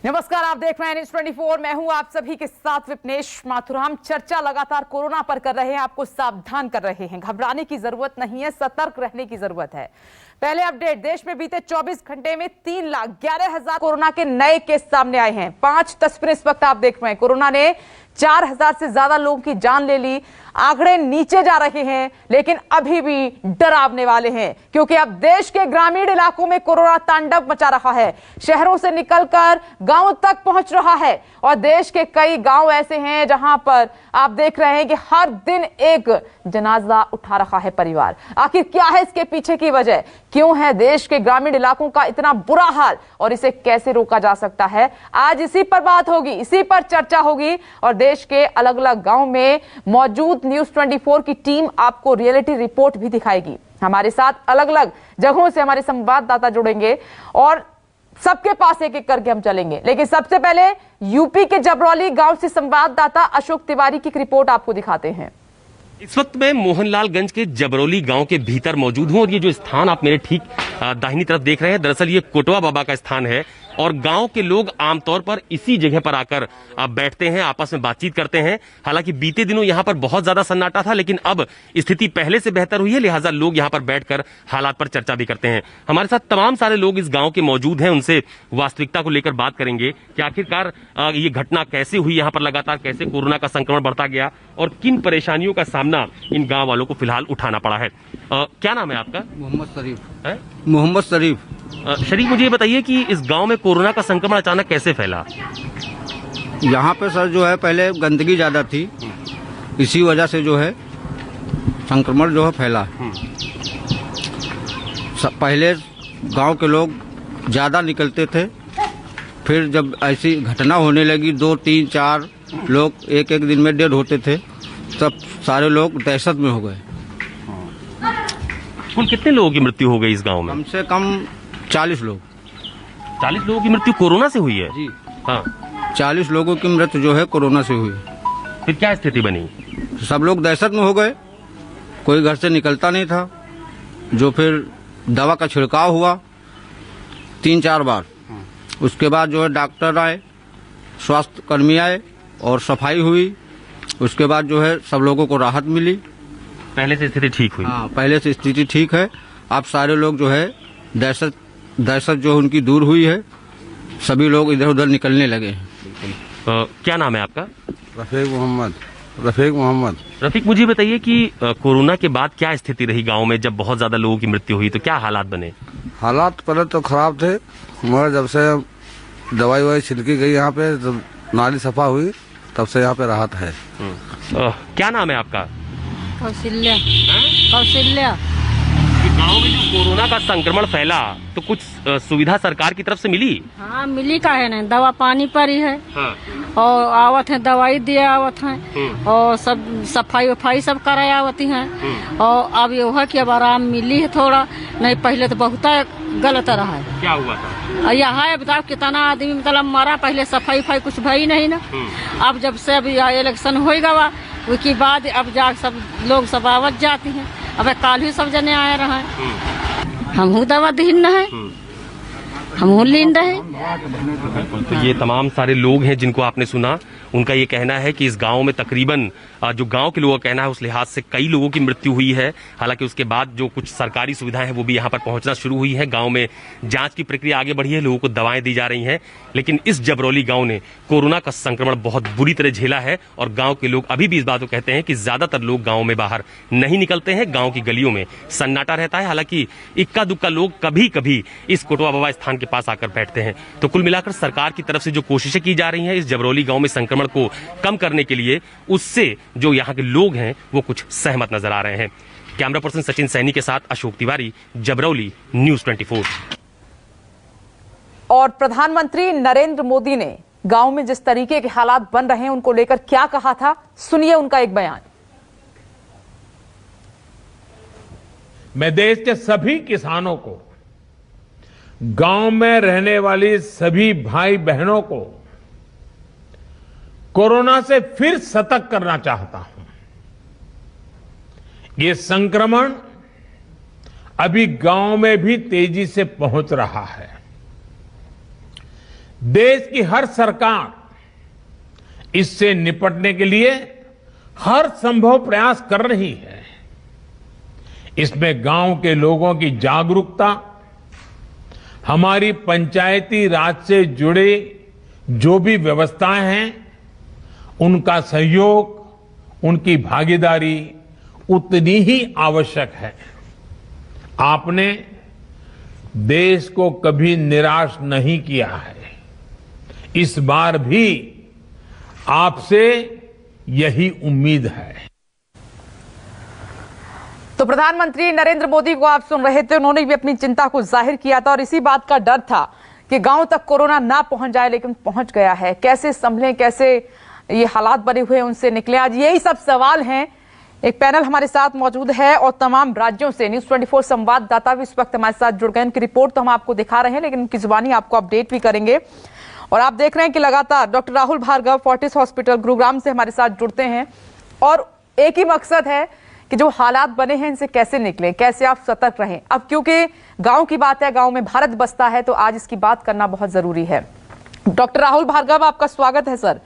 नमस्कार, आप देख रहे हैं न्यूज़ 24। मैं हूं आप सभी के साथ विपनेश माथुर। हम चर्चा लगातार कोरोना पर कर रहे हैं, आपको सावधान कर रहे हैं। घबराने की जरूरत नहीं है, सतर्क रहने की जरूरत है। पहले अपडेट, देश में बीते 24 घंटे में 3,11,000 कोरोना के नए केस सामने आए हैं। 5 तस्वीरें इस वक्त आप देख रहे हैं। कोरोना ने 4,000 से ज्यादा लोगों की जान ले ली। आंकड़े नीचे जा रहे हैं, लेकिन अभी भी डरावने वाले हैं, क्योंकि अब देश के ग्रामीण इलाकों में कोरोना तांडव मचा रहा है। शहरों से निकलकर गांव तक पहुंच रहा है और देश के कई गांव ऐसे हैं जहां पर आप देख रहे हैं कि हर दिन एक जनाजा उठा रहा है परिवार। आखिर क्या है इसके पीछे की वजह? क्यों है देश के ग्रामीण इलाकों का इतना बुरा हाल और इसे कैसे रोका जा सकता है? आज इसी पर बात होगी, इसी पर चर्चा होगी और देश के अलग अलग गांव में मौजूद न्यूज़ 24 की टीम आपको रियलिटी रिपोर्ट भी दिखाएगी। हमारे साथ अलग अलग जगहों से हमारे संवाददाता जुड़ेंगे और सबके पास एक एक करके हम चलेंगे। लेकिन सबसे पहले यूपी के जबरौली गांव से संवाददाता अशोक तिवारी की रिपोर्ट आपको दिखाते हैं। इस वक्त मैं मोहनलालगंज के जबरौली गांव के भीतर मौजूद हूं और ये जो स्थान आप मेरे ठीक दाहिनी तरफ देख रहे हैं, दरअसल ये कोटवा बाबा का स्थान है और गांव के लोग आमतौर पर इसी जगह पर आकर बैठते हैं, आपस में बातचीत करते हैं। हालांकि बीते दिनों यहां पर बहुत ज्यादा सन्नाटा था, लेकिन अब स्थिति पहले से बेहतर हुई है, लिहाजा लोग यहां पर बैठकर हालात पर चर्चा भी करते हैं। हमारे साथ तमाम सारे लोग इस गांव के मौजूद हैं, उनसे वास्तविकता को लेकर बात करेंगे कि आखिरकार ये घटना कैसे हुई, यहाँ पर लगातार कैसे कोरोना का संक्रमण बढ़ता गया और किन परेशानियों का सामना इन गाँव वालों को फिलहाल उठाना पड़ा है। क्या नाम है आपका? मोहम्मद शरीफ। मोहम्मद शरीफ। शरीफ, मुझे ये बताइए कि इस गांव में कोरोना का संक्रमण अचानक कैसे फैला? यहाँ पे सर जो है पहले गंदगी ज्यादा थी, इसी वजह से जो है संक्रमण जो है फैला। पहले गांव के लोग ज्यादा निकलते थे, फिर जब ऐसी घटना होने लगी 2, 3, 4 लोग एक एक दिन में डेड होते थे, तब सारे लोग दहशत में हो गए। कुल कितने लोगों की मृत्यु हो गई इस गांव में? कम से कम 40 लोग। 40 लोगों की मृत्यु कोरोना से हुई है? जी हाँ। 40 लोगों की मृत्यु जो है कोरोना से हुई। फिर क्या स्थिति बनी? सब लोग दहशत में हो गए, कोई घर से निकलता नहीं था। जो फिर दवा का छिड़काव हुआ 3-4 बार, उसके बाद जो है डॉक्टर आए, स्वास्थ्य कर्मी आए और सफाई हुई। उसके बाद जो है सब लोगों को राहत मिली। पहले से स्थिति ठीक हुई? हाँ, पहले से स्थिति ठीक है। अब सारे लोग जो है दहशत जो उनकी दूर हुई है, सभी लोग इधर उधर निकलने लगे हैं। क्या नाम है आपका? रफीक मोहम्मद। रफीक, मुझे बताइए कि कोरोना के बाद क्या स्थिति रही गांव में? जब बहुत ज्यादा लोगों की मृत्यु हुई तो क्या हालात बने? हालात पहले तो खराब थे, मगर जब से दवाई ववाई छिड़की गई यहाँ पे, जब नाली सफा हुई, तब से यहाँ पे राहत है। क्या नाम है आपका? कौशल्या। कौशल्या। गांव में जो कोरोना का संक्रमण फैला तो कुछ सुविधा सरकार की तरफ से मिली? हाँ, मिली का है ना, दवा पानी पर ही है। हाँ। और आवत है, दवाई दिए आवत है और सब सफाई वफाई सब कराए आवती है। और अब ये है कि अब आराम मिली है थोड़ा, नहीं पहले तो बहुत गलत रहा है। क्या हुआ था? यहाँ बताओ कितना आदमी मतलब मरा, पहले सफाई वफाई कुछ भई नहीं ना। अब जब से अभी इलेक्शन हो गवा, उसके बाद अब जा सब लोग सब आवत जाती हैं। अब काल ही सब जने आए रहे, हम दवा दीन है, हम लीन रहे। बिल्कुल, तो ये तमाम सारे लोग हैं जिनको आपने सुना। उनका ये कहना है कि इस गांव में तकरीबन जो गांव के लोगों का कहना है उस लिहाज से कई लोगों की मृत्यु हुई है। हालांकि उसके बाद जो कुछ सरकारी सुविधाएं हैं वो भी यहाँ पर पहुंचना शुरू हुई है। गांव में जांच की प्रक्रिया आगे बढ़ी है, लोगों को दवाएं दी जा रही हैं। लेकिन इस जबरौली गांव ने कोरोना का संक्रमण बहुत बुरी तरह झेला है और गांव के लोग अभी भी इस बात को कहते हैं कि ज्यादातर लोग गांव में बाहर नहीं निकलते हैं। गांव की गलियों में सन्नाटा रहता है। हालांकि इक्का दुक्का लोग कभी कभी इस कोटवा बाबा स्थान के पास आकर बैठते हैं। तो कुल मिलाकर सरकार की तरफ से जो कोशिशें की जा रही हैं इस जबरौली गांव में संक्रमण को कम करने के लिए, उससे जो यहाँ के लोग हैं वो कुछ सहमत नजर आ रहे हैं। कैमरा पर्सन सचिन सैनी के साथ अशोक तिवारी, जबरौली, न्यूज़ 24। और प्रधानमंत्री नरेंद्र मोदी ने गांव में जिस तरीके के हालात बन रहे हैं उनको लेकर क्या कहा था, सुनिए उनका एक बयान। मैं देश के सभी किसानों को, गांव में रहने वाली सभी भाई बहनों को कोरोना से फिर सतर्क करना चाहता हूं। ये संक्रमण अभी गांव में भी तेजी से पहुंच रहा है। देश की हर सरकार इससे निपटने के लिए हर संभव प्रयास कर रही है। इसमें गांव के लोगों की जागरूकता, हमारी पंचायती राज से जुड़े जो भी व्यवस्थाएं हैं, उनका सहयोग, उनकी भागीदारी उतनी ही आवश्यक है। आपने देश को कभी निराश नहीं किया है। इस बार भी आपसे यही उम्मीद है। तो प्रधानमंत्री नरेंद्र मोदी को आप सुन रहे थे, उन्होंने भी अपनी चिंता को जाहिर किया था और इसी बात का डर था कि गांव तक कोरोना ना पहुंच जाए, लेकिन पहुंच गया है। कैसे संभलें, कैसे ये हालात बने हुए हैं, उनसे निकले, आज यही सब सवाल हैं। एक पैनल हमारे साथ मौजूद है और तमाम राज्यों से न्यूज़ 24 संवाददाता भी इस वक्त हमारे साथ जुड़ गए। इनकी रिपोर्ट तो हम आपको दिखा रहे हैं, लेकिन उनकी जुबानी आपको अपडेट भी करेंगे। और आप देख रहे हैं कि लगातार डॉक्टर राहुल भार्गव फोर्टिस हॉस्पिटल गुरुग्राम से हमारे साथ जुड़ते हैं और एक ही मकसद है कि जो हालात बने हैं इनसे कैसे निकलें, कैसे आप सतर्क रहें। अब क्योंकि गांव की बात है, गांव में भारत बसता है, तो आज इसकी बात करना बहुत जरूरी है। डॉक्टर राहुल भार्गव, आपका स्वागत है सर।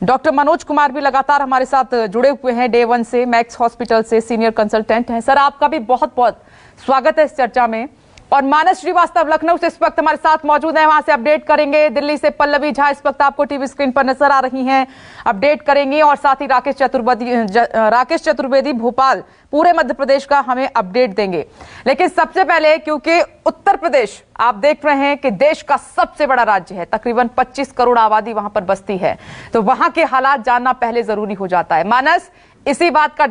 डॉक्टर मनोज कुमार भी लगातार हमारे साथ जुड़े हुए हैं डे 1 से, मैक्स हॉस्पिटल से सीनियर कंसल्टेंट हैं। सर, आपका भी बहुत बहुत स्वागत है इस चर्चा में। और मानस श्रीवास्तव लखनऊ से इस वक्त हमारे साथ मौजूद हैं, वहां से अपडेट करेंगे। दिल्ली से पल्लवी झा इस वक्त आपको टीवी स्क्रीन पर नजर आ रही हैं, अपडेट करेंगे। और साथ ही राकेश चतुर्वेदी भोपाल, पूरे मध्य प्रदेश का हमें अपडेट देंगे। लेकिन सबसे पहले, क्योंकि उत्तर प्रदेश आप देख रहे हैं कि देश का सबसे बड़ा राज्य है, तकरीबन 25 करोड़ आबादी वहां पर बसती है, तो वहां के हालात जानना पहले जरूरी हो जाता है। मानस, इसी बात का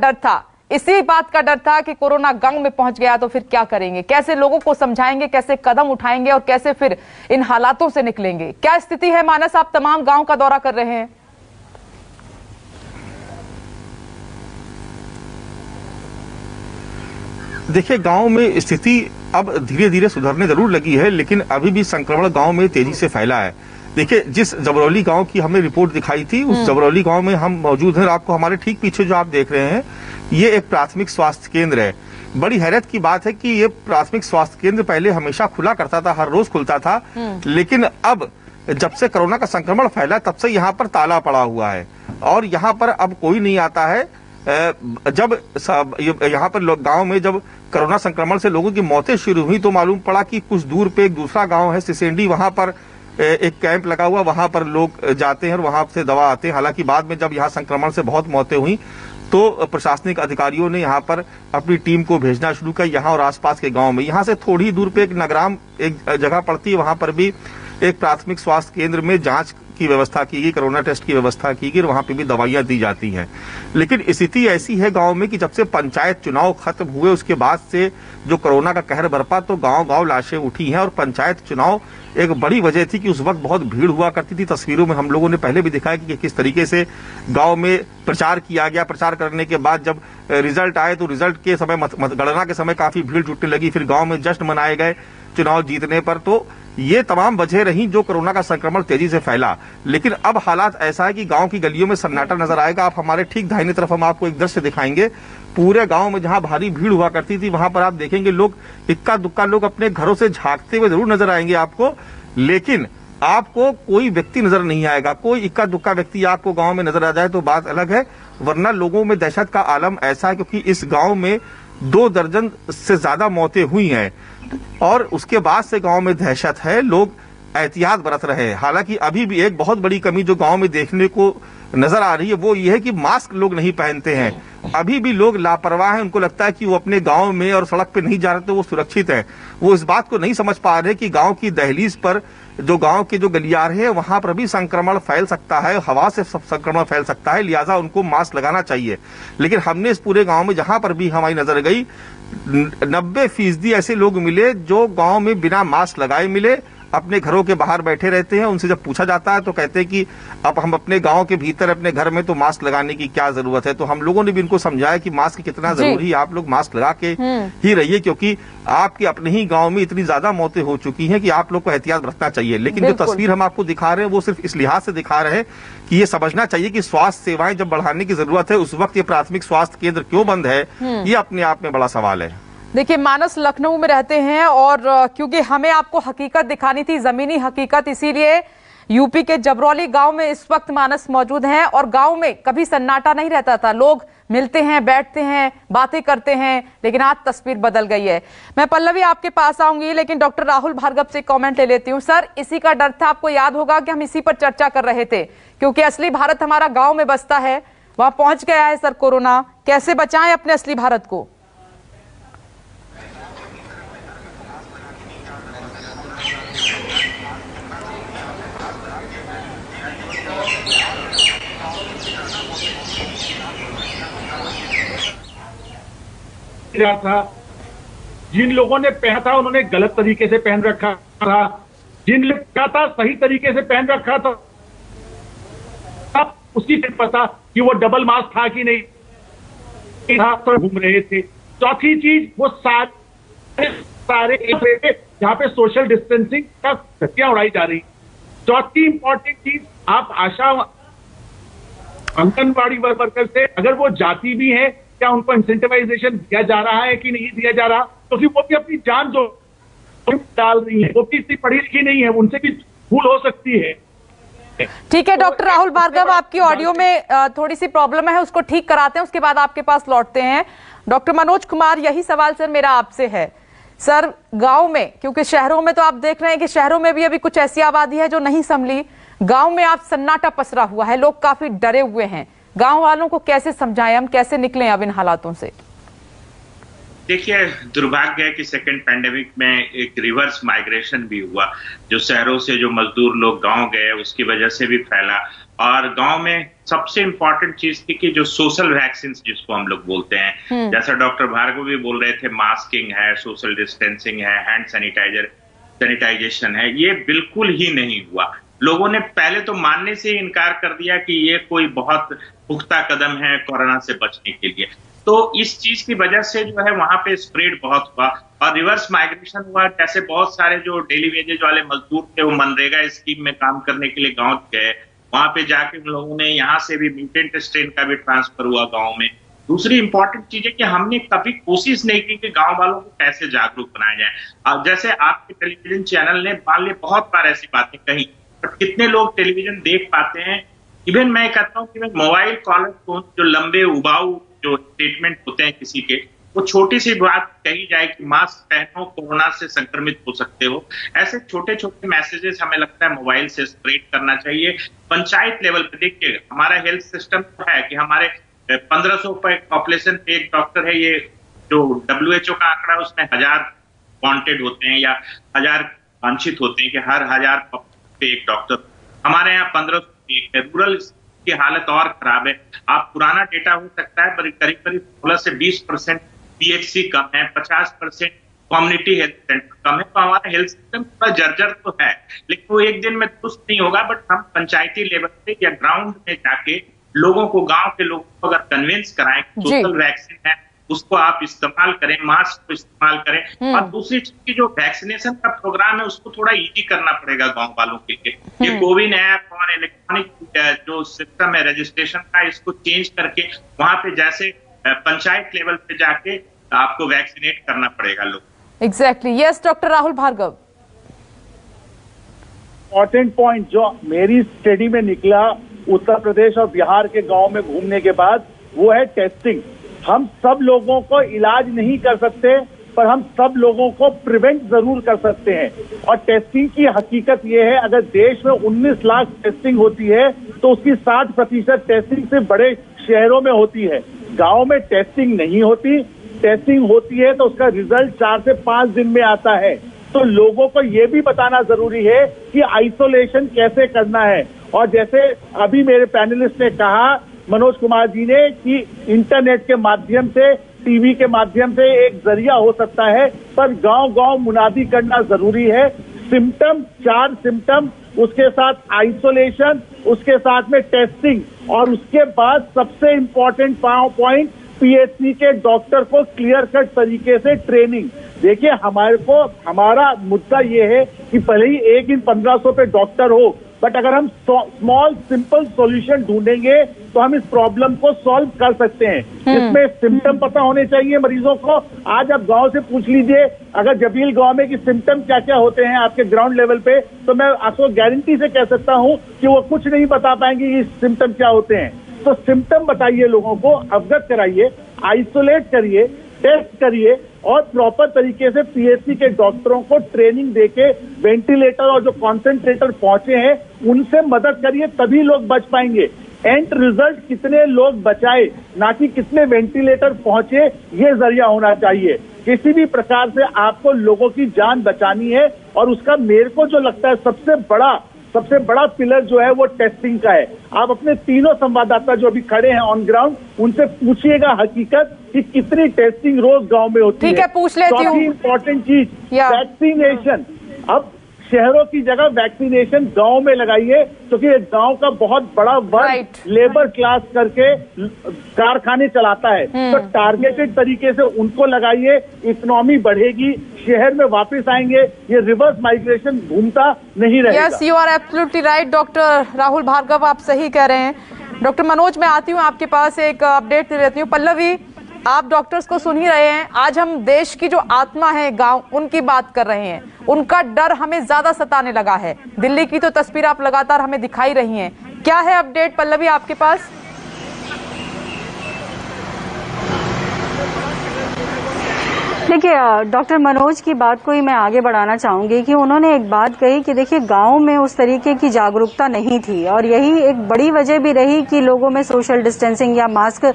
डर था कि कोरोना गांव में पहुंच गया तो फिर क्या करेंगे, कैसे लोगों को समझाएंगे, कैसे कदम उठाएंगे और कैसे फिर इन हालातों से निकलेंगे। क्या स्थिति है मानस, आप तमाम गांव का दौरा कर रहे हैं? देखिए, गांव में स्थिति अब धीरे धीरे सुधरने जरूर लगी है, लेकिन अभी भी संक्रमण गांव में तेजी से फैला है। देखिए, जिस जबरौली गांव की हमें रिपोर्ट दिखाई थी, उस जबरौली गांव में हम मौजूद हैं। आपको हमारे ठीक पीछे जो आप देख रहे हैं, ये एक प्राथमिक स्वास्थ्य केंद्र है। बड़ी हैरत की बात है कि ये प्राथमिक स्वास्थ्य केंद्र पहले हमेशा खुला करता था, हर रोज खुलता था, लेकिन अब जब से कोरोना का संक्रमण फैला तब से यहाँ पर ताला पड़ा हुआ है और यहाँ पर अब कोई नहीं आता है। जब यहाँ पर गांव में जब कोरोना संक्रमण से लोगों की मौतें शुरू हुई तो मालूम पड़ा कि कुछ दूर पे एक दूसरा गांव है सिसेंडी, वहां पर एक कैंप लगा हुआ, वहां पर लोग जाते हैं और वहां से दवा आते हैं। हालांकि बाद में जब यहाँ संक्रमण से बहुत मौतें हुई तो प्रशासनिक अधिकारियों ने यहाँ पर अपनी टीम को भेजना शुरू किया, यहाँ और आसपास के गांव में। यहाँ से थोड़ी दूर पे एक नगराम एक जगह पड़ती है, वहां पर भी एक प्राथमिक स्वास्थ्य केंद्र में जांच की व्यवस्था की गई, कोरोना टेस्ट की व्यवस्था की गई, वहां पे भी दवाइयां दी जाती हैं। लेकिन स्थिति ऐसी है गांव में कि जब से पंचायत चुनाव खत्म हुए उसके बाद से जो कोरोना का कहर बरपा, तो गांव गांव लाशें उठी हैं। और पंचायत चुनाव एक बड़ी वजह थी कि उस वक्त बहुत भीड़ हुआ करती थी। तस्वीरों में हम लोगों ने पहले भी दिखाया कि किस तरीके से गांव में प्रचार किया गया। प्रचार करने के बाद जब रिजल्ट आए तो रिजल्ट के समय मतगणना के समय काफी भीड़ जुटने लगी, फिर गांव में जश्न मनाए गए चुनाव जीतने पर। तो ये तमाम वजह रही जो कोरोना का संक्रमण तेजी से फैला। लेकिन अब हालात ऐसा है कि गांव की गलियों में सन्नाटा नजर आएगा। आप हमारे ठीक दाहिनी तरफ हम आपको एक दृश्य दिखाएंगे। पूरे गांव में जहां भारी भीड़ हुआ करती थी वहां पर आप देखेंगे लोग इक्का दुक्का लोग अपने घरों से झांकते हुए जरूर नजर आएंगे आपको, लेकिन आपको कोई व्यक्ति नजर नहीं आएगा। कोई इक्का दुक्का व्यक्ति आपको गांव में नजर आ जाए तो बात अलग है, वरना लोगों में दहशत का आलम ऐसा है क्योंकि इस गांव में 2 दर्जन से ज्यादा मौतें हुई हैं और उसके बाद से गांव में दहशत है, लोग एहतियात बरत रहे हैं। हालांकि अभी भी एक बहुत बड़ी कमी जो गांव में देखने को नजर आ रही है वो ये है कि मास्क लोग नहीं पहनते हैं। अभी भी लोग लापरवाह हैं, उनको लगता है कि वो अपने गांव में और सड़क पे नहीं जा रहे तो वो सुरक्षित है। वो इस बात को नहीं समझ पा रहे कि गांव की दहलीज पर जो गांव के जो गलियारे हैं वहां पर भी संक्रमण फैल सकता है, हवा से संक्रमण फैल सकता है, लिहाजा उनको मास्क लगाना चाहिए। लेकिन हमने इस पूरे गांव में जहां पर भी हमारी नजर गई 90% ऐसे लोग मिले जो गांव में बिना मास्क लगाए मिले, अपने घरों के बाहर बैठे रहते हैं। उनसे जब पूछा जाता है तो कहते हैं कि अब हम अपने गांव के भीतर अपने घर में तो मास्क लगाने की क्या जरूरत है। तो हम लोगों ने भी इनको समझाया कि मास्क कितना जरूरी है, आप लोग मास्क लगा के ही रहिए, क्योंकि आपके अपने ही गांव में इतनी ज्यादा मौतें हो चुकी हैं कि आप लोग को एहतियात बरतना चाहिए। लेकिन जो तस्वीर हम आपको दिखा रहे हैं वो सिर्फ इस लिहाज से दिखा रहे हैं कि ये समझना चाहिए कि स्वास्थ्य सेवाएं जब बढ़ाने की जरूरत है उस वक्त ये प्राथमिक स्वास्थ्य केंद्र क्यों बंद है, ये अपने आप में बड़ा सवाल है। देखिए, मानस लखनऊ में रहते हैं और क्योंकि हमें आपको हकीकत दिखानी थी, जमीनी हकीकत, इसीलिए यूपी के जबरौली गांव में इस वक्त मानस मौजूद हैं और गांव में कभी सन्नाटा नहीं रहता था। लोग मिलते हैं, बैठते हैं, बातें करते हैं, लेकिन आज तस्वीर बदल गई है। मैं पल्लवी आपके पास आऊंगी, लेकिन डॉक्टर राहुल भार्गव से कमेंट ले लेती हूं। सर, इसी का डर था, आपको याद होगा कि हम इसी पर चर्चा कर रहे थे, क्योंकि असली भारत हमारा गाँव में बसता है, वहां पहुंच गया है सर कोरोना। कैसे बचाएं अपने असली भारत को? था, जिन लोगों ने पहना था उन्होंने गलत तरीके से पहन रखा था, जिन लोगों ने था सही तरीके से पहन रखा था, अब उसकी पता कि वो डबल मास्क था कि नहीं था, तो घूम रहे थे। चौथी चीज, वो सारे जहां पे सोशल डिस्टेंसिंग का धज्जियां उड़ाई जा रही। चौथी इंपॉर्टेंट चीज, आप आशा आंगनबाड़ी वर्कर से अगर वो जाती भी है, क्या उनको इंसेंटिवाइजेशन दिया जा रहा है कि नहीं दिया जा रहा, तो फिर वो भी अपनी जान जो डाल रही है, वो भी इतनी पढ़ी लिखी नहीं है, उनसे भी भूल हो सकती है। ठीक है डॉक्टर राहुल भार्गव, आपकी ऑडियो में थोड़ी सी प्रॉब्लम है, उसको ठीक कराते हैं, उसके बाद आपके पास लौटते हैं। डॉक्टर मनोज कुमार, यही सवाल सर मेरा आपसे है। सर, गांव में, क्योंकि शहरों में तो आप देख रहे हैं कि शहरों में भी अभी कुछ ऐसी आबादी है जो नहीं संभली, गांव में आप सन्नाटा पसरा हुआ है, लोग काफी डरे हुए हैं। गांव वालों को कैसे समझाएं, हम कैसे निकलें अब इन हालातों से? देखिए, दुर्भाग्य है कि सेकेंड पैंडेमिक में एक रिवर्स माइग्रेशन भी हुआ, जो शहरों से जो मजदूर लोग गांव गए उसकी वजह से भी फैला। और गांव में सबसे इंपॉर्टेंट चीज थी कि जो सोशल वैक्सीन जिसको हम लोग बोलते हैं, जैसा डॉक्टर भार्गव भी बोल रहे थे, मास्किंग है, सोशल डिस्टेंसिंग है, हैंड सैनिटाइजेशन है, ये बिल्कुल ही नहीं हुआ। लोगों ने पहले तो मानने से इनकार कर दिया कि ये कोई बहुत पुख्ता कदम है कोरोना से बचने के लिए। तो इस चीज की वजह से जो है वहां पे स्प्रेड बहुत हुआ और रिवर्स माइग्रेशन हुआ। जैसे बहुत सारे जो डेली वेजेज वाले मजदूर थे वो मनरेगा स्कीम में काम करने के लिए गांव गए, वहां पे जाके उन लोगों ने यहाँ से भी म्यूटेंट स्ट्रेन का भी ट्रांसफर हुआ गाँव में। दूसरी इंपॉर्टेंट चीज है कि हमने कभी कोशिश नहीं की कि गांव वालों को कैसे जागरूक बनाया जाए। जैसे आपके टेलीविजन चैनल ने मान ली बहुत बार ऐसी बातें कही, बट कितने लोग टेलीविजन देख पाते हैं? इवन मैं कहता हूँ कि मोबाइल कॉलर फोन जो लंबे उबाऊ जो स्टेटमेंट होते हैं किसी के, वो छोटी सी बात कही जाए कि मास्क पहनो, कोरोना से संक्रमित हो सकते हो, ऐसे छोटे छोटे मैसेजेस हमें लगता है मोबाइल से स्प्रेड करना चाहिए। पंचायत लेवल पे देखिए, हमारा हेल्थ सिस्टम है कि हमारे 1500 पॉपुलेशन पे एक डॉक्टर है। ये जो WHO का आंकड़ा है उसमें 1000 वांटेड होते हैं या 1000 वांछित होते हैं कि हर 1000 पे एक डॉक्टर। हमारे यहाँ 1500 है। रूरल की हालत और खराब है। आप पुराना डेटा हो सकता है पर करीब करीब 16 से 20% PHC कम है, 50% कम्युनिटी हेल्थ सेंटर कम है। तो हमारा हेल्थ सिस्टम थोड़ा जर्जर तो है, लेकिन वो एक दिन में दुरुस्त नहीं होगा। बट हम पंचायती लेवल पे या ग्राउंड में जाके लोगों को, गांव के लोगों को अगर कन्विंस कराएं कि सोशल वैक्सीन है, उसको आप इस्तेमाल करें, मास्क को इस्तेमाल करें। और दूसरी चीज की जो वैक्सीनेशन का प्रोग्राम है उसको थोड़ा इजी करना पड़ेगा गांव वालों के लिए। ये कोविन ऐप और इलेक्ट्रॉनिक जो सिस्टम है रजिस्ट्रेशन का, इसको चेंज करके वहां पे जैसे पंचायत लेवल पे जाके आपको वैक्सीनेट करना पड़ेगा लोग। Exactly, yes doctor Rahul Bhargav. Important point जो मेरी स्टडी में निकला उत्तर प्रदेश और बिहार के गांव में घूमने के बाद, वो है टेस्टिंग। हम सब लोगों को इलाज नहीं कर सकते, पर हम सब लोगों को प्रिवेंट जरूर कर सकते हैं। और टेस्टिंग की हकीकत ये है, अगर देश में 19 लाख टेस्टिंग होती है तो उसकी 60% टेस्टिंग सिर्फ बड़े शहरों में होती है। गांव में टेस्टिंग नहीं होती। टेस्टिंग होती है तो उसका रिजल्ट 4 से 5 दिन में आता है। तो लोगों को ये भी बताना जरूरी है कि आइसोलेशन कैसे करना है। और जैसे अभी मेरे पैनलिस्ट ने कहा, मनोज कुमार जी ने, कि इंटरनेट के माध्यम से, टीवी के माध्यम से एक जरिया हो सकता है, पर गांव-गांव मुनादी करना जरूरी है। सिम्टम, 4 सिम्टम, उसके साथ आइसोलेशन, उसके साथ में टेस्टिंग, और उसके बाद सबसे इम्पोर्टेंट पॉइंट PHC के डॉक्टर को क्लियर कट तरीके से ट्रेनिंग। देखिए, हमारा मुद्दा ये है कि भले ही एक दिन 1500 पे डॉक्टर हो, बट अगर हम स्मॉल सिंपल सॉल्यूशन ढूंढेंगे तो हम इस प्रॉब्लम को सॉल्व कर सकते हैं। इसमें सिम्टम पता होने चाहिए मरीजों को। आज आप गांव से पूछ लीजिए अगर जबील गांव में कि सिम्टम क्या क्या होते हैं आपके ग्राउंड लेवल पे, तो मैं आपको गारंटी से कह सकता हूं कि वो कुछ नहीं बता पाएंगे कि सिम्टम क्या होते हैं। तो सिम्टम बताइए, लोगों को अवगत कराइए, आइसोलेट करिए, टेस्ट करिए और प्रॉपर तरीके से पीएचसी के डॉक्टरों को ट्रेनिंग देके वेंटिलेटर और जो कॉन्सेंट्रेटर पहुंचे हैं उनसे मदद करिए, तभी लोग बच पाएंगे। एंड रिजल्ट कितने लोग बचाए, ना कि कितने वेंटिलेटर पहुंचे, ये जरिया होना चाहिए। किसी भी प्रकार से आपको लोगों की जान बचानी है और उसका मेरे को जो लगता है सबसे बड़ा पिलर जो है वो टेस्टिंग का है। आप अपने तीनों संवाददाता जो अभी खड़े हैं ऑन ग्राउंड, उनसे पूछिएगा हकीकत कि कितनी टेस्टिंग रोज गांव में होती है। ठीक है, पूछ लेती हूँ। इंपॉर्टेंट चीज वैक्सीनेशन। अब शहरों की जगह वैक्सीनेशन गांव में लगाइए, क्योंकि तो गांव का बहुत बड़ा वर्ग लेबर क्लास करके कारखाने चलाता है। तो टारगेटेड तरीके से उनको लगाइए, इकोनॉमी बढ़ेगी, शहर में वापस आएंगे, ये रिवर्स माइग्रेशन घूमता नहीं रहेगा। Yes, you are absolutely right doctor Rahul Bhargav, आप सही कह रहे हैं। डॉक्टर मनोज, मैं आती हूँ आपके पास, एक अपडेट दे देती हूँ। पल्लवी, आप डॉक्टर्स को सुन ही रहे हैं, आज हम देश की जो आत्मा है गांव, उनकी बात कर रहे हैं। उनका डर हमें ज्यादा सताने लगा है। दिल्ली की तो तस्वीर आप लगातार हमें दिखाई रही हैं। क्या है अपडेट पल्लवी आपके पास? देखिए, डॉक्टर मनोज की बात को ही मैं आगे बढ़ाना चाहूंगी कि उन्होंने एक बात कही कि देखिए गांव में उस तरीके की जागरूकता नहीं थी और यही एक बड़ी वजह भी रही कि लोगों में सोशल डिस्टेंसिंग या मास्क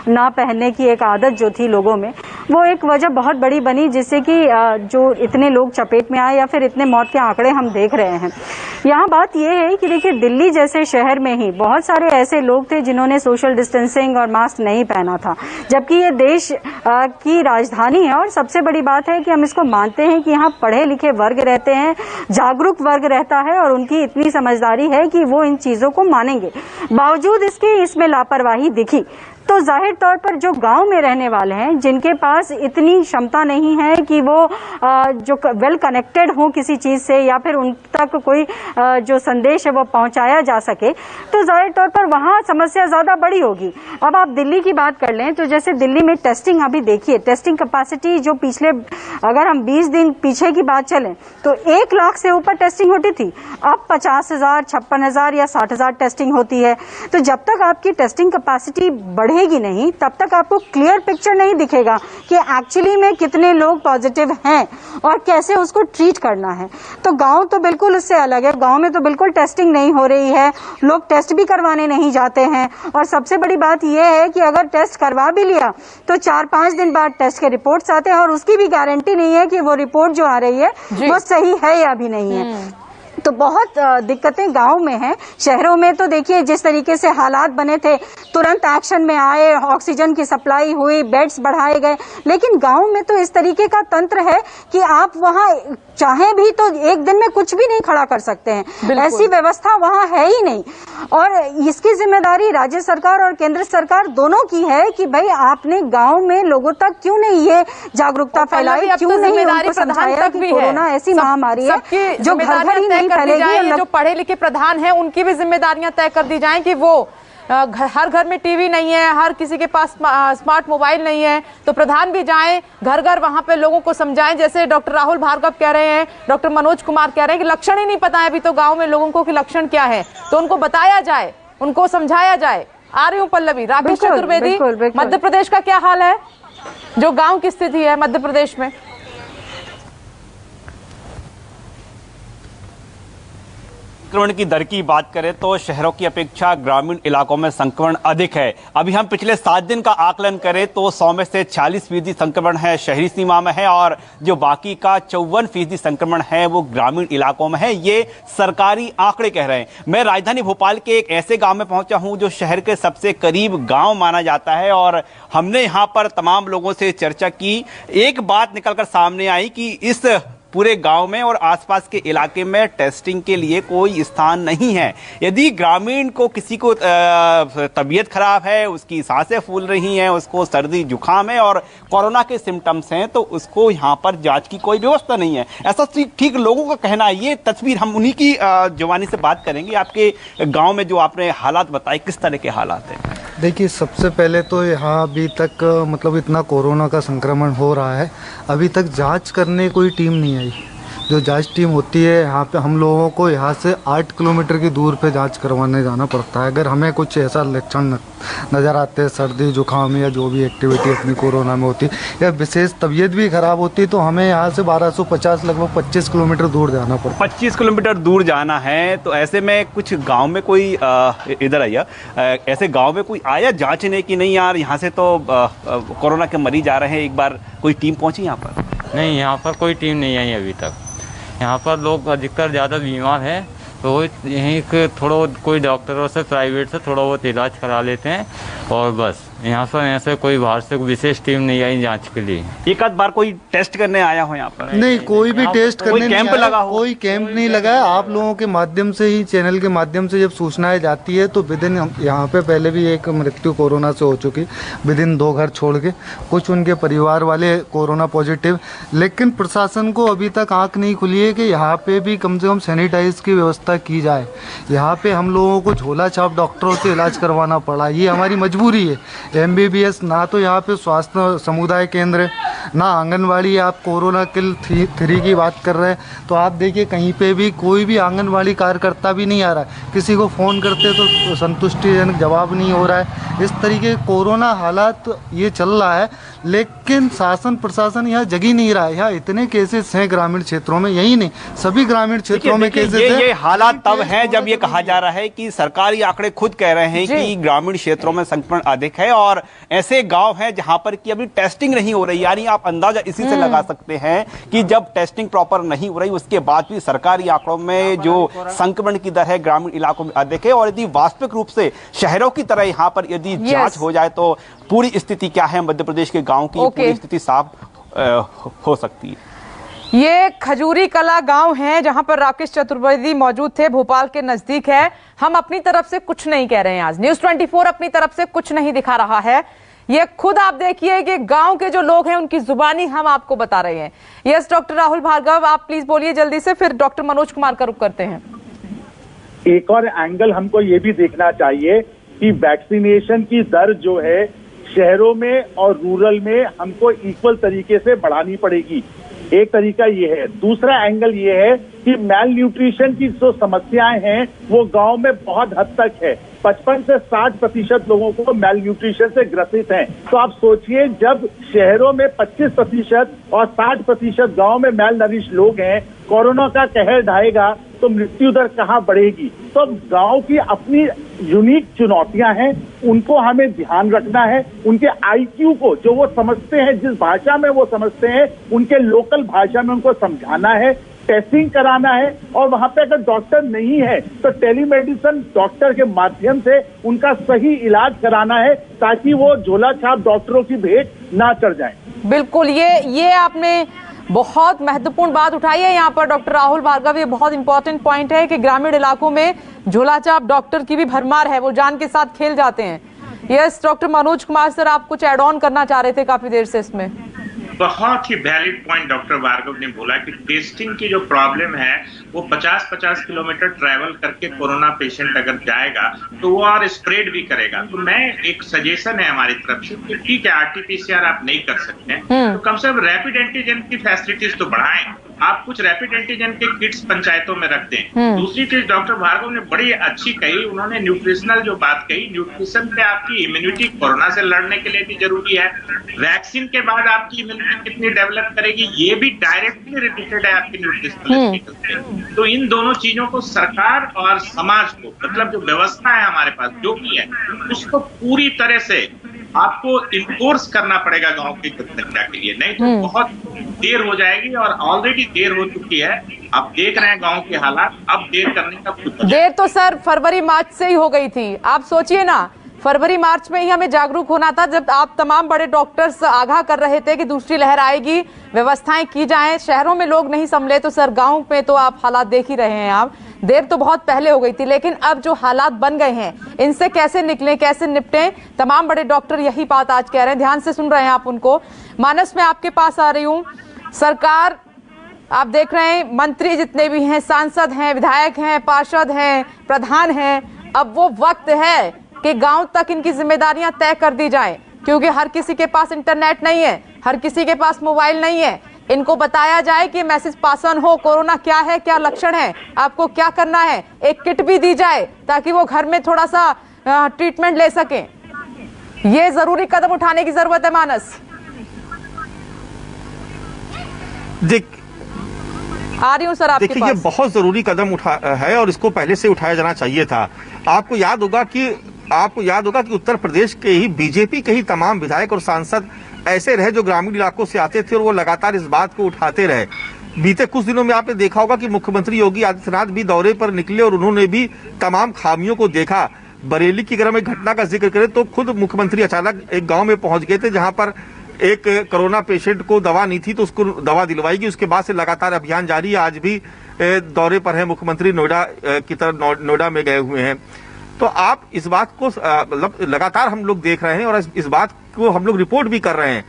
ना पहनने की एक आदत जो थी लोगों में, वो एक वजह बहुत बड़ी बनी जिससे कि जो इतने लोग चपेट में आए या फिर इतने मौत के आंकड़े हम देख रहे हैं। यहाँ बात यह है कि देखिए दिल्ली जैसे शहर में ही बहुत सारे ऐसे लोग थे जिन्होंने सोशल डिस्टेंसिंग और मास्क नहीं पहना था, जबकि ये देश की राजधानी है और सबसे बड़ी बात है कि हम इसको मानते हैं कि यहाँ पढ़े लिखे वर्ग रहते हैं, जागरूक वर्ग रहता है और उनकी इतनी समझदारी है कि वो इन चीजों को मानेंगे। बावजूद इसके इसमें लापरवाही दिखी तो जाहिर तौर पर जो गांव में रहने वाले हैं, जिनके पास इतनी क्षमता नहीं है कि वो जो वेल कनेक्टेड हो किसी चीज से या फिर उन तक कोई जो संदेश है वो पहुंचाया जा सके, तो जाहिर तौर पर वहां समस्या ज्यादा बड़ी होगी। अब आप दिल्ली की बात कर लें तो जैसे दिल्ली में टेस्टिंग अभी देखिए, टेस्टिंग कैपेसिटी जो पिछले अगर हम 20 दिन पीछे की बात चलें तो 1 लाख से ऊपर टेस्टिंग होती थी, अब 50,000, 56,000 या 60,000 टेस्टिंग होती है। तो जब तक आपकी टेस्टिंग कैपेसिटी बढ़ेगी नहीं, तब तक आपको क्लियर पिक्चर नहीं दिखेगा कि एक्चुअली में कितने लोग पॉजिटिव हैं और कैसे उसको ट्रीट करना है। तो गांव तो बिल्कुल उससे अलग है, गांव में तो बिल्कुल टेस्टिंग नहीं हो रही है, लोग टेस्ट भी करवाने नहीं जाते हैं और सबसे बड़ी बात यह है कि अगर टेस्ट करवा भी लिया तो 4-5 दिन बाद टेस्ट के रिपोर्ट्स आते हैं और उसकी भी गारंटी नहीं है कि वो रिपोर्ट जो आ रही है वो सही है या भी नहीं है। तो बहुत दिक्कतें गांव में हैं। शहरों में तो देखिए जिस तरीके से हालात बने थे, तुरंत एक्शन में आए, ऑक्सीजन की सप्लाई हुई, बेड्स बढ़ाए गए, लेकिन गांव में तो इस तरीके का तंत्र है कि आप वहां चाहें भी तो एक दिन में कुछ भी नहीं खड़ा कर सकते हैं, ऐसी व्यवस्था वहां है ही नहीं। और इसकी जिम्मेदारी राज्य सरकार और केंद्र सरकार दोनों की है कि भाई आपने गांव में लोगों तक क्यों नहीं ये जागरूकता फैलाई, क्यों नहीं उनको समझाया कि कोरोना ऐसी महामारी है जो घर घर ही नहीं फैलेगी। जो पढ़े लिखे प्रधान हैं उनकी भी जिम्मेदारियां तय कर दी जाएं कि वो हर घर में टीवी नहीं है, हर किसी के पास स्मार्ट मोबाइल नहीं है, तो प्रधान भी जाएं घर घर, वहां पे लोगों को समझाएं। जैसे डॉक्टर राहुल भार्गव कह रहे हैं, डॉक्टर मनोज कुमार कह रहे हैं कि लक्षण ही नहीं पता है अभी तो गांव में लोगों को कि लक्षण क्या है, तो उनको बताया जाए, उनको समझाया जाए। आ रही हूँ पल्लवी। राकेश चतुर्वेदी, मध्य प्रदेश का क्या हाल है, जो गाँव की स्थिति है मध्य प्रदेश में? संक्रमण की दर की बात करें तो शहरों की अपेक्षा ग्रामीण इलाकों में संक्रमण अधिक है। अभी हम पिछले 7 दिन का आकलन करें तो 100 में से 40% संक्रमण है शहरी सीमा में है और जो बाकी का 54% संक्रमण है वो ग्रामीण इलाकों में है। ये सरकारी आंकड़े कह रहे हैं। मैं राजधानी भोपाल के एक ऐसे गांव में पहुंचा हूं जो शहर के सबसे करीब गांव माना जाता है और हमने यहां पर तमाम लोगों से चर्चा की। एक बात निकलकर सामने आई कि इस पूरे गांव में और आसपास के इलाके में टेस्टिंग के लिए कोई स्थान नहीं है। यदि ग्रामीण को किसी को तबीयत खराब है, उसकी सांसें फूल रही हैं, उसको सर्दी जुकाम है और कोरोना के सिम्टम्स हैं, तो उसको यहाँ पर जांच की कोई व्यवस्था नहीं है, ऐसा ठीक लोगों का कहना है। ये तस्वीर हम उन्हीं की जुबानी से बात करेंगे। आपके गाँव में जो आपने हालात बताए, किस तरह के हालात हैं? देखिए, सबसे पहले तो यहाँ अभी तक मतलब इतना कोरोना का संक्रमण हो रहा है, अभी तक जांच करने कोई टीम नहीं आई। जो जांच टीम होती है यहाँ पे, हम लोगों को यहाँ से 8 किलोमीटर की दूर पे जांच करवाने जाना पड़ता है। अगर हमें कुछ ऐसा लक्षण नज़र आते हैं, सर्दी जुकाम या जो भी एक्टिविटी अपनी कोरोना में होती है या विशेष तबीयत भी खराब होती है, तो हमें यहाँ से 1250 लगभग 25 किलोमीटर दूर जाना पड़ता है। 25 किलोमीटर दूर जाना है, तो ऐसे में कुछ गाँव में कोई इधर आइए, ऐसे गाँव में कोई आया जाँचने की नहीं यार यहाँ से तो कोरोना के मरीज आ रहे हैं, एक बार कोई टीम पहुँची यहाँ पर? नहीं, यहाँ पर कोई टीम नहीं आई अभी तक। यहाँ पर लोग अधिकतर ज़्यादा बीमार हैं, तो यहीं थोड़ा कोई डॉक्टरों से प्राइवेट से थोड़ा बहुत इलाज करा लेते हैं और बस। यहाँ पर ऐसे कोई बाहर से विशेष टीम नहीं आई जांच के लिए। एक आध बार कोई टेस्ट करने आया हो यहाँ पर? नहीं, कोई भी टेस्ट करने नहीं कैंप लगा हो? कोई कैंप नहीं लगा है। आप लोगों के माध्यम से ही, चैनल के माध्यम से जब सूचनाएं जाती है तो विदिन, यहाँ पे पहले भी एक मृत्यु कोरोना से हो चुकी, विदिन 2 घर छोड़ के, कुछ उनके परिवार वाले कोरोना पॉजिटिव। लेकिन प्रशासन को अभी तक आंख नहीं खुली है कि यहाँ पे भी कम से कम सैनिटाइज की व्यवस्था की जाए। यहाँ पे हम लोगों को झोला छाप डॉक्टरों से इलाज करवाना पड़ा, ये हमारी मजबूरी है। MBBS ना तो यहाँ पे स्वास्थ्य समुदाय केंद्र, ना आंगनवाड़ी। आप कोरोना किल 3 की बात कर रहे हैं, तो आप देखिए कहीं पे भी कोई भी आंगनवाड़ी कार्यकर्ता भी नहीं आ रहा है। किसी को फ़ोन करते तो संतुष्टिजनक जवाब नहीं हो रहा है। इस तरीके कोरोना हालात ये चल रहा है, लेकिन शासन प्रशासन यहाँ जग ही नहीं रहा है। यहाँ इतने केसेस हैं ग्रामीण क्षेत्रों में, यही नहीं सभी ग्रामीण क्षेत्रों में केसेस हैं। ये हालात तब हैं जब ये कहा जा रहा है कि सरकारी आंकड़े खुद कह रहे हैं कि ग्रामीण क्षेत्रों में संक्रमण अधिक है और ऐसे गांव हैं जहां पर कि अभी टेस्टिंग नहीं हो रही। यानी आप अंदाजा इसी से लगा सकते हैं कि जब टेस्टिंग प्रॉपर नहीं हो रही, उसके बाद भी सरकारी आंकड़ों में जो संक्रमण की दर है ग्रामीण इलाकों में अधिक है। और यदि वास्तविक रूप से शहरों की तरह यहाँ पर यदि जांच हो जाए तो पूरी स्थिति क्या है मध्य प्रदेश के गाँव की, पूरी स्थिति साफ हो सकती है। ये खजूरी कला गांव है जहां पर राकेश चतुर्वेदी मौजूद थे, भोपाल के नजदीक है। हम अपनी तरफ से कुछ नहीं कह रहे हैं, आज न्यूज़ 24 अपनी तरफ से कुछ नहीं दिखा रहा है। ये खुद आप देखिए कि गांव के जो लोग हैं उनकी जुबानी हम आपको बता रहे हैं। यस, डॉक्टर राहुल भार्गव, आप प्लीज बोलिए जल्दी से, फिर डॉक्टर मनोज कुमार का रुख करते हैं। एक और एंगल हमको ये भी देखना चाहिए कि वैक्सीनेशन की दर जो है शहरों में और रूरल में हमको इक्वल तरीके से बढ़ानी पड़ेगी। एक तरीका ये है। दूसरा एंगल ये है कि मैल न्यूट्रिशन की जो समस्याएं हैं वो गांव में बहुत हद तक है। 55 से 60% लोगों को मैल न्यूट्रिशन से ग्रसित हैं। तो आप सोचिए, जब शहरों में 25% और 60% गांव में मैल नरिश लोग हैं, कोरोना का कहर ढाएगा तो मृत्यु दर कहाँ बढ़ेगी। तो गांव की अपनी यूनिक चुनौतियां हैं, उनको हमें ध्यान रखना है। उनके IQ को, जो वो समझते हैं, जिस भाषा में वो समझते हैं, उनके लोकल भाषा में उनको समझाना है, टेस्टिंग कराना है। और वहां पे अगर डॉक्टर नहीं है तो टेलीमेडिसिन डॉक्टर के माध्यम से उनका सही इलाज कराना है, ताकि वो झोला छाप डॉक्टरों की भेंट ना चढ़ जाए। बिल्कुल, ये आपने बहुत महत्वपूर्ण बात उठाई है यहाँ पर डॉक्टर राहुल भार्गव। ये बहुत इंपॉर्टेंट पॉइंट है कि ग्रामीण इलाकों में झोलाछाप डॉक्टर की भी भरमार है, वो जान के साथ खेल जाते हैं। Yes, doctor Manoj Kumar sir, आप कुछ एड ऑन करना चाह रहे थे काफी देर से इसमें। बहुत ही वैलिड पॉइंट डॉक्टर भार्गव ने बोला कि टेस्टिंग की जो प्रॉब्लम है वो 50-50 किलोमीटर ट्रैवल करके कोरोना पेशेंट अगर जाएगा तो वो और स्प्रेड भी करेगा। तो मैं एक सजेशन है हमारी तरफ से कि ठीक है, RT-PCR आप नहीं कर सकते हैं तो कम से कम रैपिड एंटीजन की फैसिलिटीज तो बढ़ाएं। आप कुछ रैपिड एंटीजन के किट्स पंचायतों में रख दें। दूसरी चीज डॉक्टर भार्गव ने बड़ी अच्छी कही, उन्होंने न्यूट्रिशनल जो बात कही, न्यूट्रिशन पे आपकी इम्यूनिटी कोरोना से लड़ने के लिए भी जरूरी है। वैक्सीन के बाद आपकी इम्यूनिटी कितनी डेवलप करेगी ये भी डायरेक्टली रिलेटेड है आपकी न्यूट्रिशनल से। तो इन दोनों चीजों को सरकार और समाज को, मतलब जो व्यवस्था है हमारे पास जो भी है, उसको पूरी तरह से आपको इन्फोर्स करना पड़ेगा गांव की जनसंख्या के लिए, नहीं तो बहुत देर हो जाएगी और ऑलरेडी देर हो चुकी है। आप देख रहे हैं गांव के हालात, अब देर करने का कुछ देर तो सर फरवरी मार्च से ही हो गई थी। आप सोचिए ना फरवरी मार्च में ही हमें जागरूक होना था, जब आप तमाम बड़े डॉक्टर्स आगाह कर रहे थे कि दूसरी लहर आएगी, व्यवस्थाएं की जाएं। शहरों में लोग नहीं संभले तो सर गांव में तो आप हालात देख ही रहे हैं। आप देर तो बहुत पहले हो गई थी, लेकिन अब जो हालात बन गए हैं इनसे कैसे निकलें, कैसे निपटें, तमाम बड़े डॉक्टर यही बात आज कह रहे हैं। ध्यान से सुन रहे हैं आप उनको। मानस, मैं आपके पास आ रही हूँ। सरकार, आप देख रहे हैं मंत्री जितने भी हैं, सांसद हैं, विधायक हैं, पार्षद हैं, प्रधान हैं, अब वो वक्त है कि गांव तक इनकी जिम्मेदारियां तय कर दी जाएं, क्योंकि हर किसी के पास इंटरनेट नहीं है, हर किसी के पास मोबाइल नहीं है। इनको बताया जाए कि मैसेज पास ऑन हो, कोरोना क्या है, क्या लक्षण है, आपको क्या करना है, एक किट भी दी जाए ताकि वो घर में थोड़ा सा ट्रीटमेंट ले सकें। ये जरूरी कदम उठाने की जरूरत है। मानस, आ रही हूं सर आपके देखिए, पास। ये बहुत जरूरी कदम है और इसको पहले से उठाया जाना चाहिए था। आपको याद होगा कि उत्तर प्रदेश के ही बीजेपी के ही तमाम विधायक और सांसद ऐसे रहे जो ग्रामीण इलाकों से आते थे और वो लगातार इस बात को उठाते रहे। बीते कुछ दिनों में आपने देखा होगा कि मुख्यमंत्री योगी आदित्यनाथ भी दौरे पर निकले और उन्होंने भी तमाम खामियों को देखा। बरेली की अगर हम एक घटना का जिक्र करें तो खुद मुख्यमंत्री अचानक एक गाँव में पहुंच गए थे जहां पर एक कोरोना पेशेंट को दवा नहीं थी तो उसको दवा दिलवाई गई। उसके बाद से लगातार अभियान जारी है। आज भी दौरे पर है मुख्यमंत्री, नोएडा की तरफ नोएडा में गए हुए हैं। तो आप इस बात को मतलब लगातार हम लोग देख रहे हैं और इस बात को हम लोग रिपोर्ट भी कर रहे हैं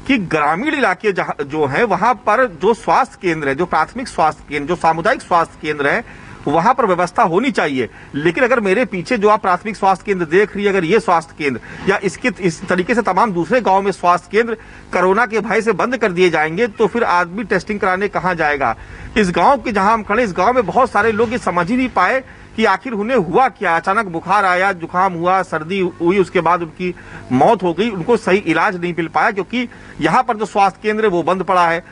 कि ग्रामीण इलाके जो है वहां पर जो स्वास्थ्य केंद्र है, जो प्राथमिक स्वास्थ्य केंद्र, जो सामुदायिक स्वास्थ्य केंद्र है, वहां पर व्यवस्था होनी चाहिए। लेकिन अगर मेरे पीछे जो आप प्राथमिक स्वास्थ्य केंद्र देख रही है, अगर ये स्वास्थ्य केंद्र या इस तरीके से तमाम दूसरे गांव में स्वास्थ्य केंद्र कोरोना के भय से बंद कर दिए जाएंगे तो फिर आदमी टेस्टिंग कराने कहां जाएगा। इस गांव के जहां हम खड़े, इस गांव में बहुत सारे लोग ये समझ ही नहीं पाए कि आखिर उन्हें हुआ क्या। अचानक बुखार आया, जुकाम हुआ, सर्दी हुई, उसके बाद उनकी मौत हो गई। उनको सही इलाज नहीं मिल पाया क्योंकि यहाँ पर जो स्वास्थ्य केंद्र है वो बंद पड़ा है।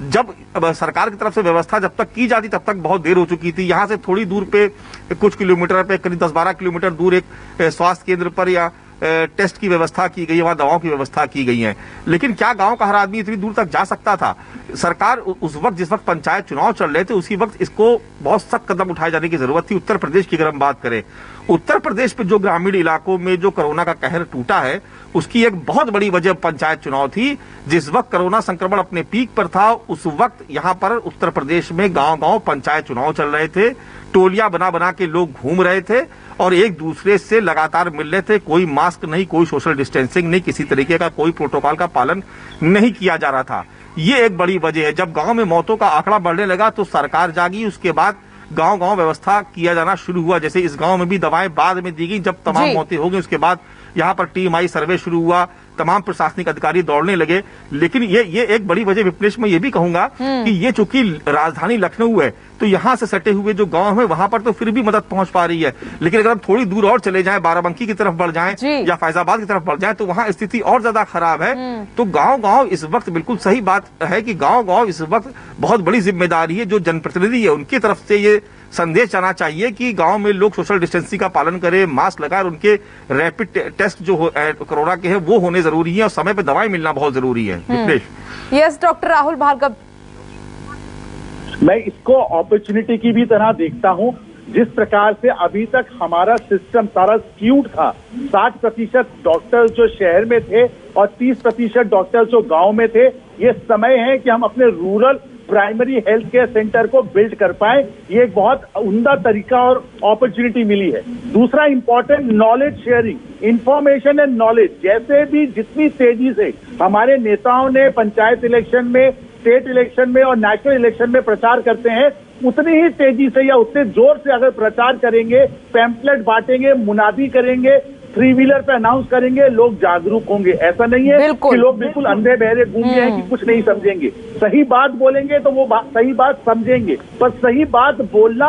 जब सरकार की तरफ से व्यवस्था जब तक की जाती तब तक बहुत देर हो चुकी थी। यहाँ से थोड़ी दूर पे कुछ किलोमीटर पे, करीब 10-12 किलोमीटर दूर एक स्वास्थ्य केंद्र पर या टेस्ट की व्यवस्था की गई है, वहां दवाओं की व्यवस्था की गई है। लेकिन क्या गांव का हर आदमी इतनी दूर तक जा सकता था? सरकार उस वक्त, जिस वक्त पंचायत चुनाव चल रहे थे, उसी वक्त इसको बहुत सख्त कदम उठाए जाने की जरूरत थी। उत्तर प्रदेश की अगर हम बात करें, उत्तर प्रदेश में जो ग्रामीण इलाकों में जो कोरोना का कहर टूटा है उसकी एक बहुत बड़ी वजह पंचायत चुनाव थी। जिस वक्त कोरोना संक्रमण अपने पीक पर था उस वक्त यहाँ पर उत्तर प्रदेश में गांव-गांव पंचायत चुनाव चल रहे थे। टोलियां बना बना के लोग घूम रहे थे और एक दूसरे से लगातार मिल रहे थे। कोई मास्क नहीं, कोई सोशल डिस्टेंसिंग नहीं, किसी तरीके का कोई प्रोटोकॉल का पालन नहीं किया जा रहा था। ये एक बड़ी वजह है। जब गांव में मौतों का आंकड़ा बढ़ने लगा तो सरकार जागी। उसके बाद गांव-गांव व्यवस्था किया जाना शुरू हुआ। जैसे इस गांव में भी दवाएं बाद में दी गई। जब तमाम मौतें हो गई उसके बाद यहाँ पर टीम आई, सर्वे शुरू हुआ, तमाम प्रशासनिक अधिकारी दौड़ने लगे। लेकिन ये एक बड़ी वजह विपनेश में ये भी कहूंगा कि ये चूंकि राजधानी लखनऊ है तो यहाँ से सटे हुए जो गांव है वहां पर तो फिर भी मदद पहुंच पा रही है। लेकिन अगर हम थोड़ी दूर और चले जाएं, बाराबंकी की तरफ बढ़ जाएं या फैजाबाद की तरफ बढ़ जाएं तो वहां स्थिति और ज्यादा खराब है। तो गांव-गांव इस वक्त, बिल्कुल सही बात है कि गांव-गांव इस वक्त बहुत बड़ी जिम्मेदारी है। जो जनप्रतिनिधि है उनकी तरफ से ये संदेश जाना चाहिए कि गांव में लोग सोशल डिस्टेंसिंग का पालन करें, मास्क लगाए, उनके रैपिड टेस्ट जो कोरोना के हैं वो होने जरूरी है और समय पे दवाई मिलना बहुत जरूरी है। यस, डॉक्टर राहुल भार्गव, मैं इसको अपॉर्चुनिटी की भी तरह देखता हूं। जिस प्रकार से अभी तक हमारा सिस्टम सारा स्क्यूड था, 60% डॉक्टर जो शहर में थे और 30% डॉक्टर जो गांव में थे, ये समय है कि हम अपने rural primary health care centre को बिल्ड कर पाए। ये एक बहुत उम्दा तरीका और अपॉर्चुनिटी मिली है। दूसरा important, knowledge sharing, information and knowledge. जैसे भी जितनी तेजी से हमारे नेताओं ने पंचायत इलेक्शन में, स्टेट इलेक्शन में और नेशनल इलेक्शन में प्रचार करते हैं, उतनी ही तेजी से या उतने जोर से अगर प्रचार करेंगे, पैम्पलेट बांटेंगे, मुनादी करेंगे, 3 व्हीलर पे अनाउंस करेंगे, लोग जागरूक होंगे। ऐसा नहीं है कि लोग बिल्कुल अंधे बहरे घूम गए हैं कि कुछ नहीं समझेंगे। सही बात बोलेंगे तो वो सही बात समझेंगे, पर सही बात बोलना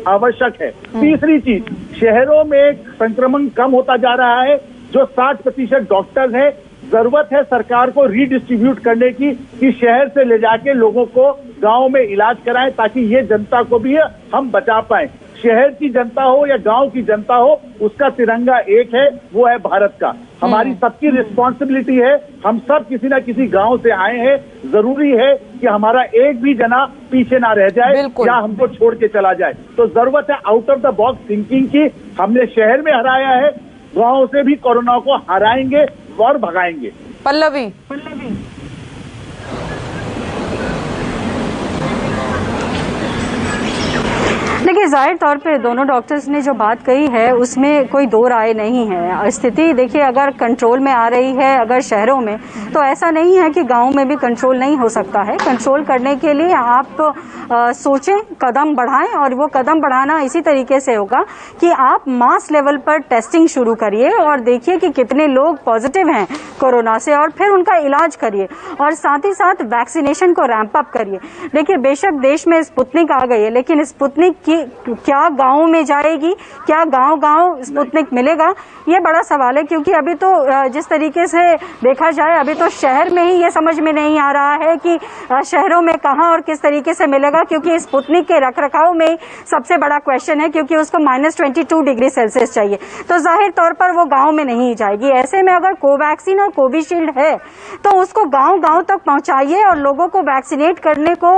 आवश्यक है। तीसरी चीज, शहरों में संक्रमण कम होता जा रहा है। जो 60% डॉक्टर्स हैं, जरूरत है सरकार को रीडिस्ट्रीब्यूट करने की कि शहर से ले जाके लोगों को गांव में इलाज कराएं ताकि ये जनता को भी हम बचा पाएं। शहर की जनता हो या गांव की जनता हो, उसका तिरंगा एक है, वो है भारत का। हमारी सबकी रिस्पॉन्सिबिलिटी है। हम सब किसी ना किसी गांव से आए हैं। जरूरी है कि हमारा एक भी जना पीछे ना रह जाए या हमको छोड़ के चला जाए। तो जरूरत है out of the box thinking की। हमने शहर में हराया है, गांव से भी कोरोना को हराएंगे और भगाएंगे। पल्लवी, देखिए जाहिर तौर पे दोनों डॉक्टर्स ने जो बात कही है उसमें कोई दो राय नहीं है। स्थिति देखिए अगर कंट्रोल में आ रही है अगर शहरों में, तो ऐसा नहीं है कि गांव में भी कंट्रोल नहीं हो सकता है। कंट्रोल करने के लिए आप सोचें, कदम बढ़ाएं, और वो कदम बढ़ाना इसी तरीके से होगा कि आप मास लेवल पर टेस्टिंग शुरू करिए और देखिए कि कितने लोग पॉजिटिव हैं कोरोना से, और फिर उनका इलाज करिए, और साथ ही साथ वैक्सीनेशन को रैंप अप करिए। देखिए बेशक देश में स्पुतनिक आ गई है, लेकिन स्पुतनिक की क्या गाँव में जाएगी, क्या गाँव स्पुतनिक मिलेगा, ये बड़ा सवाल है। क्योंकि अभी तो जिस तरीके से देखा जाए अभी तो शहर में ही ये समझ में नहीं आ रहा है कि शहरों में कहाँ और किस तरीके से मिलेगा, क्योंकि स्पुतनिक के रखरखाव में सबसे बड़ा क्वेश्चन है, क्योंकि उसको -22 डिग्री सेल्सियस चाहिए, तो जाहिर तौर पर वो गांव में नहीं जाएगी। ऐसे में अगर कोवैक्सीन और कोविशील्ड है तो उसको गांव तक पहुंचाइए और लोगों को वैक्सीनेट करने को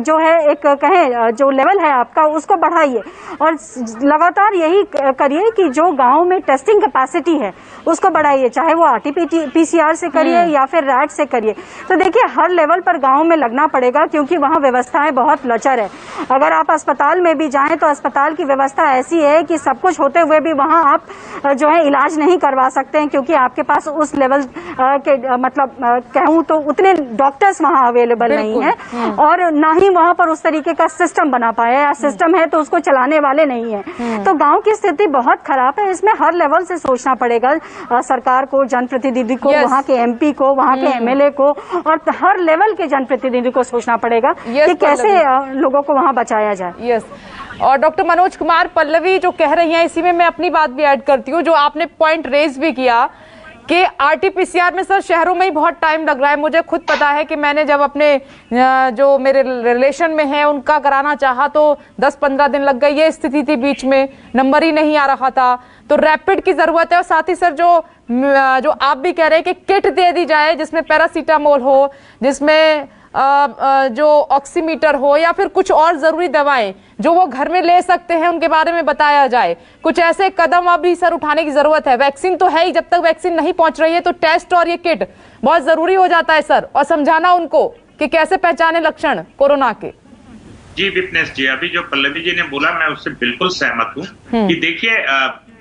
जो है एक कहें जो लेवल है आपका उसको बढ़ाइए, और लगातार यही करिए कि जो गांव में टेस्टिंग कैपेसिटी है उसको बढ़ाइए, चाहे वो RT-PCR से करिए या फिर रैट से करिए। तो देखिए हर लेवल पर गांव में लगना पड़ेगा, क्योंकि वहाँ व्यवस्थाएं बहुत लचर है। अगर आप अस्पताल में भी जाएं तो अस्पताल की व्यवस्था ऐसी है कि सब कुछ होते हुए भी वहाँ आप जो है इलाज नहीं करवा सकते हैं, क्योंकि आपके पास उस लेवल के मतलब कहूँ तो उतने डॉक्टर्स वहाँ अवेलेबल नहीं है, और ना ही वहाँ पर उस तरीके का सिस्टम बना पाया, या सिस्टम है तो उसको चलाने वाले नहीं है। तो गांव की स्थिति बहुत खराब है। इसमें हर लेवल से सोचना पड़ेगा, सरकार को, जनप्रतिनिधि को, वहाँ के MP को, वहाँ के MLA को, और हर लेवल के जनप्रतिनिधि को सोचना पड़ेगा कि कैसे लोगों को वहाँ बचाया जाए। और डॉक्टर मनोज कुमार, पल्लवी जो कह रही हैं इसी में मैं अपनी बात भी ऐड करती हूँ, जो आपने पॉइंट रेज भी किया कि RT-PCR में सर शहरों में ही बहुत टाइम लग रहा है। मुझे खुद पता है कि मैंने जब अपने जो मेरे रिलेशन में है उनका कराना चाहा तो 10-15 दिन लग गए। ये स्थिति थी, बीच में नंबर ही नहीं आ रहा था, तो रैपिड की जरूरत है। और साथ ही सर जो आप भी कह रहे हैं कि किट दे दी जाए जिसमें पैरासीटामोल हो, जिसमें जो ऑक्सीमीटर हो, या फिर कुछ और जरूरी दवाएं जो वो घर में ले सकते हैं उनके बारे में बताया जाए। कुछ ऐसे कदम अभी सर उठाने की जरूरत है। वैक्सीन तो है ही, जब तक वैक्सीन नहीं पहुंच रही है तो टेस्ट और ये किट बहुत जरूरी हो जाता है सर, और समझाना उनको कि कैसे पहचाने लक्षण कोरोना के। जी विपनेश जी, अभी जो पल्लवी जी ने बोला मैं उससे बिल्कुल सहमत हूँ कि देखिए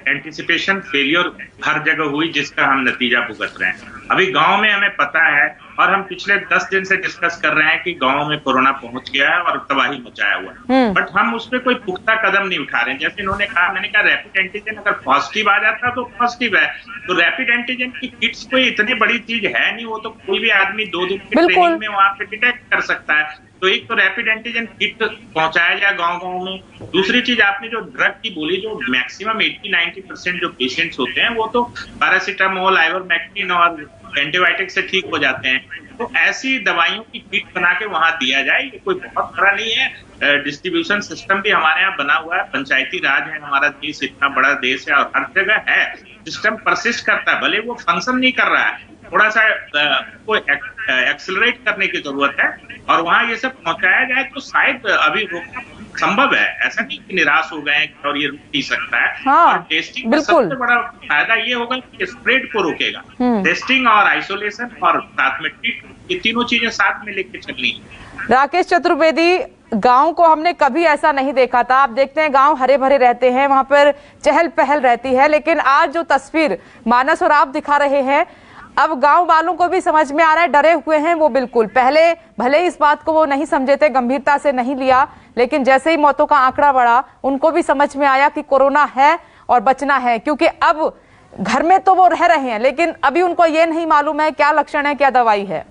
एंटिसिपेशन फेलियर हर जगह हुई जिसका हम नतीजा भुगत रहे हैं। अभी गांव में हमें पता है, और हम पिछले 10 दिन से डिस्कस कर रहे हैं कि गांव में कोरोना पहुंच गया है और तबाही मचाया हुआ है, बट हम उस पर कोई पुख्ता कदम नहीं उठा रहे हैं। जैसे इन्होंने कहा, मैंने कहा रैपिड एंटीजन अगर पॉजिटिव आ जाता तो पॉजिटिव है, तो रैपिड एंटीजन की किट्स कोई इतनी बड़ी चीज है नहीं, वो तो कोई भी आदमी 2 दिन की ट्रेनिंग में वहां पे डिटेक्ट कर सकता है। तो एक तो रैपिड एंटीजन किट पहुंचाया जाए गांव में। दूसरी चीज आपने जो ड्रग की बोली, जो मैक्सिमम 80-90% जो पेशेंट्स होते हैं वो तो पैरासीटामोल, आइवरमेक्टिन और एंटीबायोटिक से ठीक हो जाते हैं, तो ऐसी दवाइयों की किट बना के वहां दिया जाए। ये कोई बहुत बड़ा नहीं है। डिस्ट्रीब्यूशन सिस्टम भी हमारे यहाँ बना हुआ है, पंचायती राज है हमारा देश, इतना बड़ा देश है और हर जगह है, सिस्टम परसिस्ट करता है, भले वो फंक्शन नहीं कर रहा है, थोड़ा सा को एक्सेलरेट करने की जरूरत है, और वहां ये सब पहुंचाया जाए तो शायद अभी रोकना संभव है। ऐसा नहीं कि निराश हो गए और ये रुक नहीं सकता है। हाँ, और टेस्टिंग का सबसे बड़ा फायदा ये होगा कि स्प्रेड को रोकेगा। टेस्टिंग और आइसोलेशन और साथ में ट्रीटमेंट, ये तीनों चीजें साथ में लेके चलनी है। राकेश चतुर्वेदी, गांव को हमने कभी ऐसा नहीं देखा था। आप देखते हैं गांव हरे भरे रहते हैं, वहां पर चहल पहल रहती है, लेकिन आज जो तस्वीर मानस और आप दिखा रहे हैं, अब गांव वालों को भी समझ में आ रहा है, डरे हुए हैं वो बिल्कुल। पहले भले ही इस बात को वो नहीं समझे थे, गंभीरता से नहीं लिया, लेकिन जैसे ही मौतों का आंकड़ा बढ़ा उनको भी समझ में आया कि कोरोना है और बचना है। क्योंकि अब घर में तो वो रह रहे हैं, लेकिन अभी उनको ये नहीं मालूम है क्या लक्षण है, क्या दवाई है।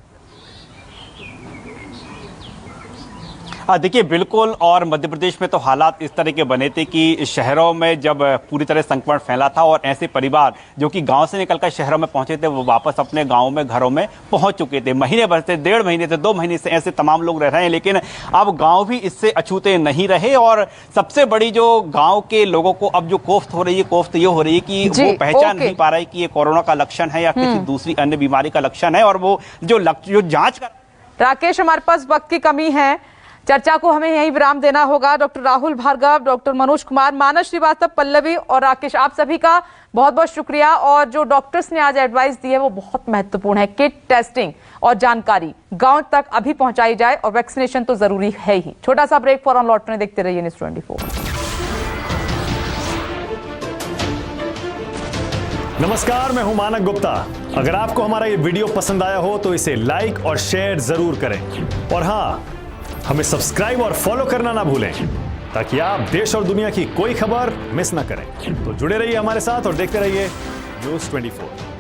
देखिए बिल्कुल, और मध्य प्रदेश में तो हालात इस तरह के बने थे कि शहरों में जब पूरी तरह संक्रमण फैला था और ऐसे परिवार जो कि गांव से निकलकर शहरों में पहुंचे थे वो वापस अपने गांव में, घरों में पहुंच चुके थे। महीने भर से, 1.5 महीने से, 2 महीने से ऐसे तमाम लोग रह रहे हैं, लेकिन अब गाँव भी इससे अछूते नहीं रहे। और सबसे बड़ी जो गाँव के लोगों को अब जो कोफ्त हो रही है, कोफ्त ये हो रही है कि वो पहचान नहीं पा रहा है कि ये कोरोना का लक्षण है या किसी दूसरी अन्य बीमारी का लक्षण है, और वो जो जाँच कर। राकेश, हमारे पास वक्त की कमी है, चर्चा को हमें यही विराम देना होगा। डॉक्टर राहुल भार्गव, डॉक्टर मनोज कुमार, मानस श्रीवास्तव, पल्लवी और राकेश, आप सभी का बहुत बहुत शुक्रिया। और जो डॉक्टर्स ने आज एडवाइस दी है वो बहुत महत्वपूर्ण है। किट, टेस्टिंग और जानकारी गांव तक अभी पहुंचाई जाए और वैक्सीनेशन तो जरूरी है ही। छोटा सा ब्रेक, फौरन लौटने देखते रहिए न्यूज़ 24। नमस्कार, मैं हूं मानक गुप्ता। अगर आपको हमारा ये वीडियो पसंद आया हो तो इसे लाइक और शेयर जरूर करें और हाँ, हमें सब्सक्राइब और फॉलो करना ना भूलें ताकि आप देश और दुनिया की कोई खबर मिस ना करें। तो जुड़े रहिए हमारे साथ और देखते रहिए न्यूज़ 24।